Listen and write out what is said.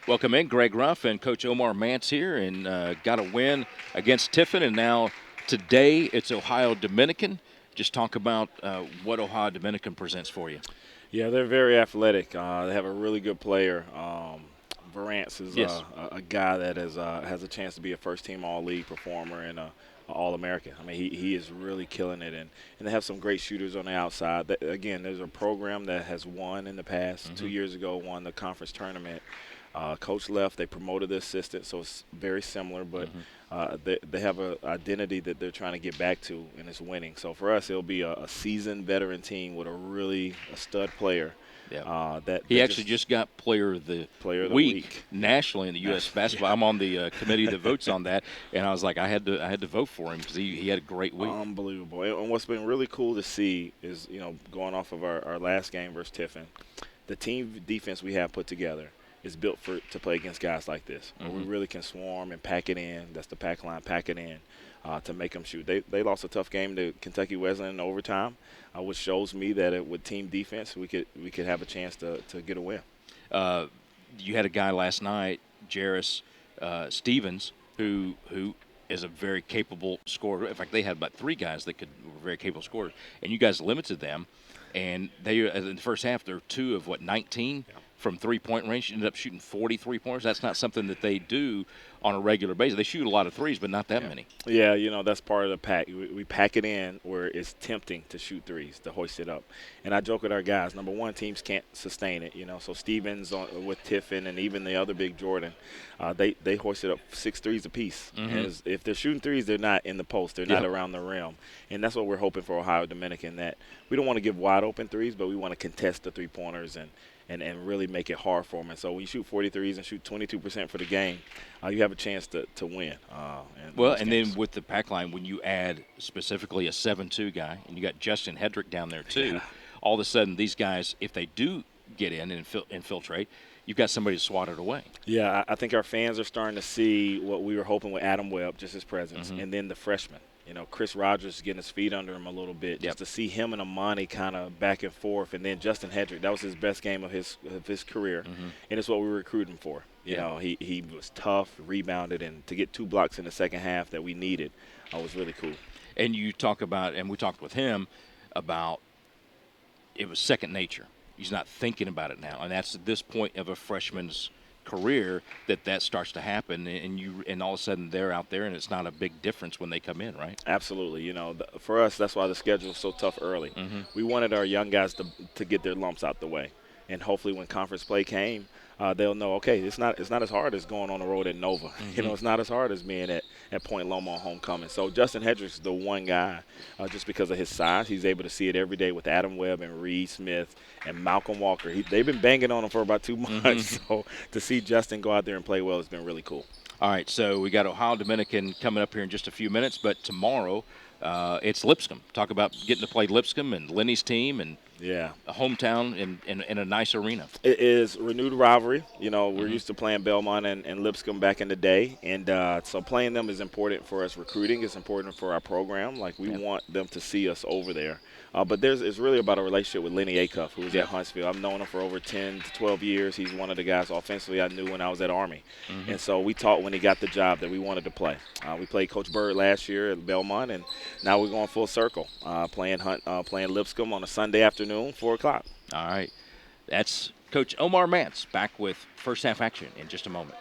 Welcome in, Greg Ruff and Coach Omar Mance here, and got a win against Tiffin, and now today it's Ohio Dominican. Just talk about what Ohio Dominican presents for you. Yeah, they're very athletic. They have a really good player. Varance is Yes. a guy that has a chance to be a first-team All-League performer and a All-American. I mean, he is really killing it, and they have some great shooters on the outside. Again, there's a program that has won in the past. 2 years ago, won the conference tournament. Coach left. They promoted the assistant, so it's very similar. But they have an identity that they're trying to get back to, and it's winning. So for us, it'll be a seasoned veteran team with a stud player. Yeah. That He actually just got Player of the Week nationally in the U.S. basketball. I'm on the committee that votes on that, and I was like, I had to vote for him because he had a great week. Unbelievable. And what's been really cool to see is, going off of our last game versus Tiffin, the team defense we have put together is built to play against guys like this, where we really can swarm and pack it in. That's the pack line, pack it in to make them shoot. They lost a tough game to Kentucky Wesleyan in overtime, which shows me that with team defense we could have a chance to get a win. You had a guy last night, Jarris Stevens, who is a very capable scorer. In fact, they had about three guys that were very capable scorers, and you guys limited them. And they in the first half, they're 2 of 19 from three-point range. Ended up shooting 43 pointers. That's not something that they do on a regular basis. They shoot a lot of threes, but not that many. Yeah, that's part of the pack. We pack it in where it's tempting to shoot threes, to hoist it up. And I joke with our guys, number one, teams can't sustain it, So Stevens with Tiffin and even the other big Jordan, they hoisted up 6 threes apiece. And if they're shooting threes, they're not in the post. They're not around the rim. And that's what we're hoping for Ohio Dominican, that we don't want to give wide open threes, but we want to contest the three-pointers and really make it hard for them. And so when you shoot 43s and shoot 22% for the game, you have a chance to win. And then with the pack line, when you add specifically a 7-2 guy, and you got Justin Hedrick down there too, all of a sudden these guys, if they do get in and infiltrate, you've got somebody to swat it away. Yeah, I think our fans are starting to see what we were hoping with Adam Webb, just his presence, and then the freshmen. Chris Rogers is getting his feet under him a little bit, just to see him and Amani kind of back and forth, and then Justin Hedrick, that was his best game of his career, and it's what we were recruiting for. He was tough, rebounded, and to get 2 blocks in the second half that we needed was really cool. And you talk about, and we talked with him about, it was second nature. He's not thinking about it now, and that's at this point of a freshman's career that starts to happen, and all of a sudden they're out there, and it's not a big difference when they come in, right? Absolutely. For us, that's why the schedule is so tough early. We wanted our young guys to get their lumps out the way, and hopefully when conference play came, they'll know, okay, it's not as hard as going on the road at Nova. It's not as hard as being at Point Loma on homecoming. So Justin Hedrick's the one guy, just because of his size, he's able to see it every day with Adam Webb and Reed Smith and Malcolm Walker. They've been banging on him for about 2 months. So to see Justin go out there and play well has been really cool. All right, so we got Ohio Dominican coming up here in just a few minutes, but tomorrow it's Lipscomb. Talk about getting to play Lipscomb and Lenny's team and a hometown in a nice arena. It is renewed rivalry. We're used to playing Belmont and Lipscomb back in the day, and so playing them is important for us recruiting. It's important for our program. We want them to see us over there. But it's really about a relationship with Lenny Acuff, who was at Huntsville. I've known him for over 10 to 12 years. He's one of the guys offensively I knew when I was at Army. And so we talked when he got the job that we wanted to play. We played Coach Bird last year at Belmont, and now we're going full circle, playing Lipscomb on a Sunday afternoon, 4 o'clock. All right. That's Coach Omar Mance back with first half action in just a moment.